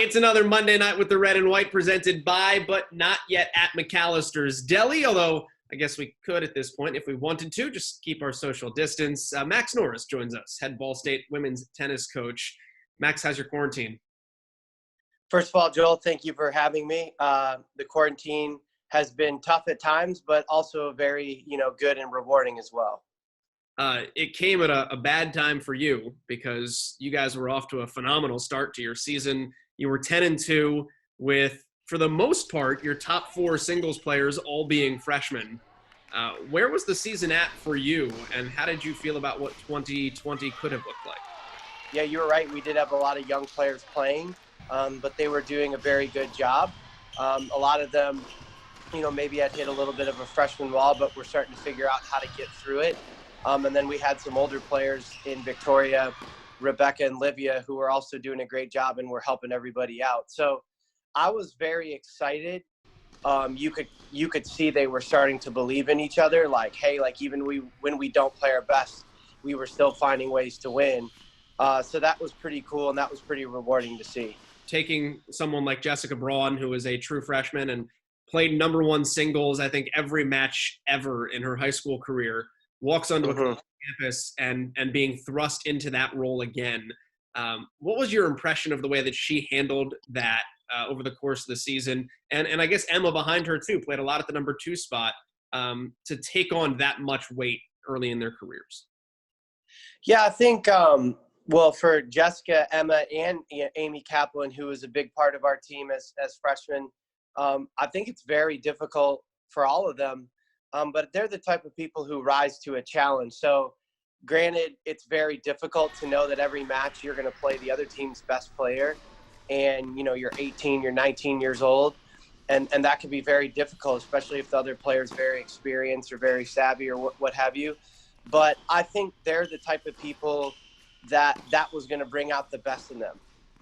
It's another Monday night with the red and white presented by, but not yet at McAllister's Deli, although I guess we could at this point if we wanted to, just keep our social distance. Max Norris joins us, head Ball State women's tennis coach. Max, how's your quarantine? First of all, Joel, thank you for having me. The quarantine has been tough at times, but also very, good and rewarding as well. It came at a bad time for you because you guys were off to a phenomenal start to your season. You were 10-2 with, for the most part, your top four singles players all being freshmen. Where was the season at for you, and how did you feel about what 2020 could have looked like? Yeah, you were right. We did have a lot of young players playing, but they were doing a very good job. A lot of them, maybe had hit a little bit of a freshman wall, but we're starting to figure out how to get through it. And then we had some older players in Victoria, Rebecca and Livia, who were also doing a great job and were helping everybody out. So I was very excited. You could see they were starting to believe in each other. Like, hey, even when we don't play our best, we were still finding ways to win. So that was pretty cool, and that was pretty rewarding to see. Taking someone like Jessica Braun, who is a true freshman and played number one singles, I think, every match ever in her high school career, walks onto a campus and being thrust into that role again. What was your impression of the way that she handled that over the course of the season? And I guess Emma behind her too played a lot at the number two spot to take on that much weight early in their careers. Yeah, I think, for Jessica, Emma, and Amy Kaplan, who was a big part of our team as freshmen, I think it's very difficult for all of them. But they're the type of people who rise to a challenge. So granted, it's very difficult to know that every match you're going to play the other team's best player. And, you're 18, you're 19 years old. And that can be very difficult, especially if the other player is very experienced or very savvy or what have you. But I think they're the type of people that was going to bring out the best in them.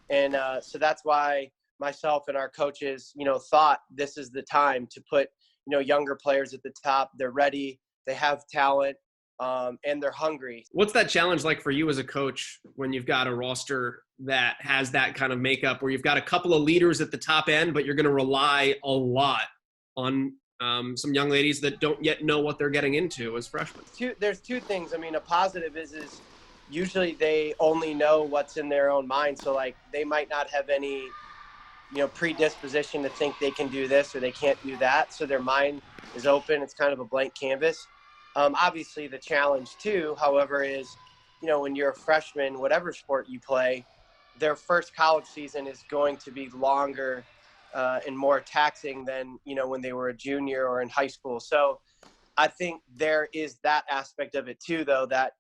And so that's why myself and our coaches, thought this is the time to put younger players at the top. They're ready, they have talent, and they're hungry. What's that challenge like for you as a coach when you've got a roster that has that kind of makeup where you've got a couple of leaders at the top end, but you're going to rely a lot on some young ladies that don't yet know what they're getting into as freshmen? There's two things. I mean, a positive is usually they only know what's in their own mind. So they might not have any predisposition to think they can do this or they can't do that. So their mind is open. It's kind of a blank canvas. Obviously the challenge too, however, is, when you're a freshman, whatever sport you play, their first college season is going to be longer and more taxing than, when they were a junior or in high school. So I think there is that aspect of it too, though, that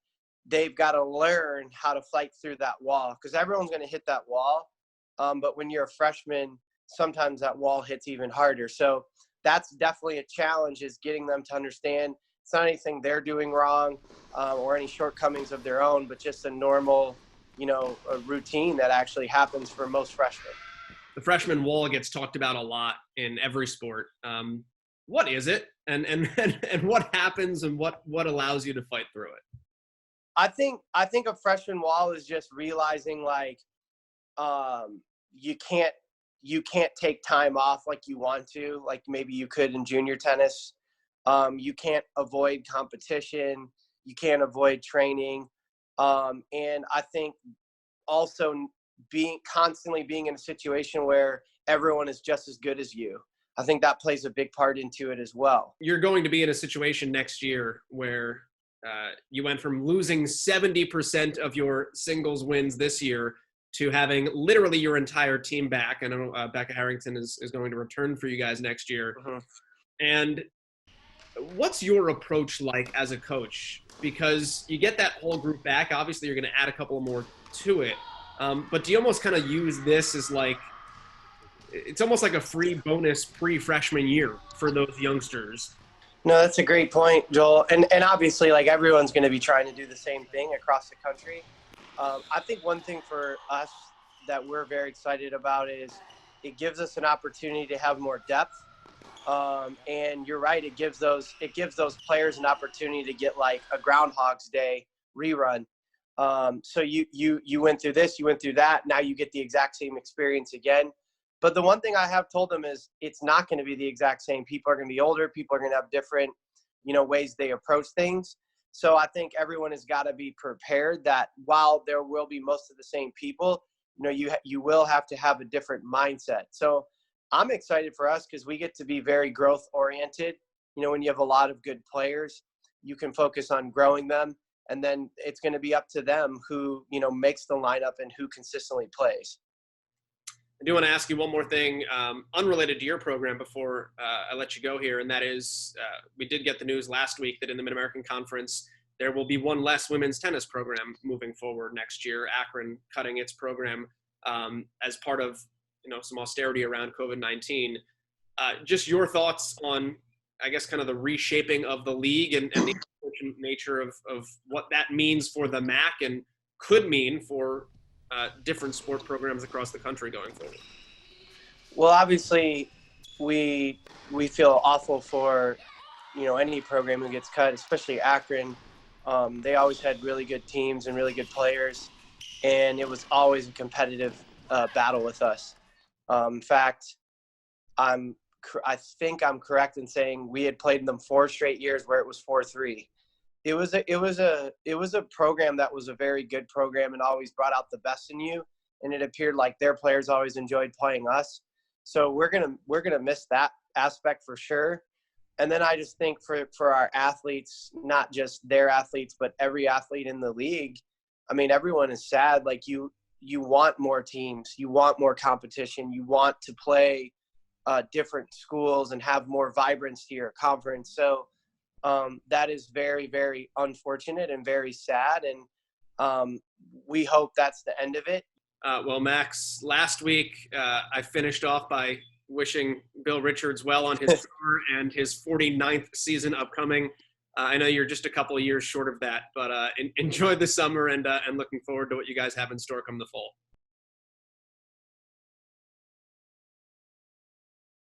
they've got to learn how to fight through that wall, because everyone's going to hit that wall. But when you're a freshman, sometimes that wall hits even harder. So that's definitely a challenge, is getting them to understand it's not anything they're doing wrong or any shortcomings of their own, but just a normal, a routine that actually happens for most freshmen. The freshman wall gets talked about a lot in every sport. What is it, and what happens, and what allows you to fight through it? I think a freshman wall is just realizing you can't take time off like you want to, like maybe you could in junior tennis. You can't avoid competition. You can't avoid training. And I think also constantly being in a situation where everyone is just as good as you. I think that plays a big part into it as well. You're going to be in a situation next year where you went from losing 70% of your singles wins this year to having literally your entire team back. I know Becca Harrington is going to return for you guys next year. Mm-hmm. And what's your approach like as a coach? Because you get that whole group back. Obviously, you're going to add a couple more to it. But do you almost kind of use this as it's almost like a free bonus pre-freshman year for those youngsters? No, that's a great point, Joel. And obviously, everyone's going to be trying to do the same thing across the country. I think one thing for us that we're very excited about is it gives us an opportunity to have more depth. And you're right, it gives those players an opportunity to get a Groundhog's Day rerun. So you went through this, you went through that. Now you get the exact same experience again. But the one thing I have told them is it's not going to be the exact same. People are going to be older. People are going to have different, ways they approach things. So I think everyone has got to be prepared that while there will be most of the same people, you will have to have a different mindset. So I'm excited for us because we get to be very growth oriented. When you have a lot of good players, you can focus on growing them. And then it's going to be up to them who, makes the lineup and who consistently plays. I do want to ask you one more thing, unrelated to your program before I let you go here, and that is we did get the news last week that in the Mid-American Conference there will be one less women's tennis program moving forward next year. Akron cutting its program as part of some austerity around COVID-19. Just your thoughts on, I guess, kind of the reshaping of the league and the unfortunate nature of what that means for the MAC and could mean for different sport programs across the country going forward. Well, obviously, we feel awful for any program that gets cut, especially Akron. They always had really good teams and really good players, and it was always a competitive battle with us. In fact, I think I'm correct in saying we had played them 4 straight years where it was 4-3. It was a program that was a very good program and always brought out the best in you. And it appeared like their players always enjoyed playing us. So we're gonna miss that aspect for sure. And then I just think for our athletes, not just their athletes, but every athlete in the league, I mean, everyone is sad. Like you want more teams, you want more competition, you want to play different schools and have more vibrance to your conference. So that is very, very unfortunate and very sad. And we hope that's the end of it. Well, Max, last week I finished off by wishing Bill Richards well on his tour and his 49th season upcoming. I know you're just a couple of years short of that, but enjoy the summer and looking forward to what you guys have in store come the fall.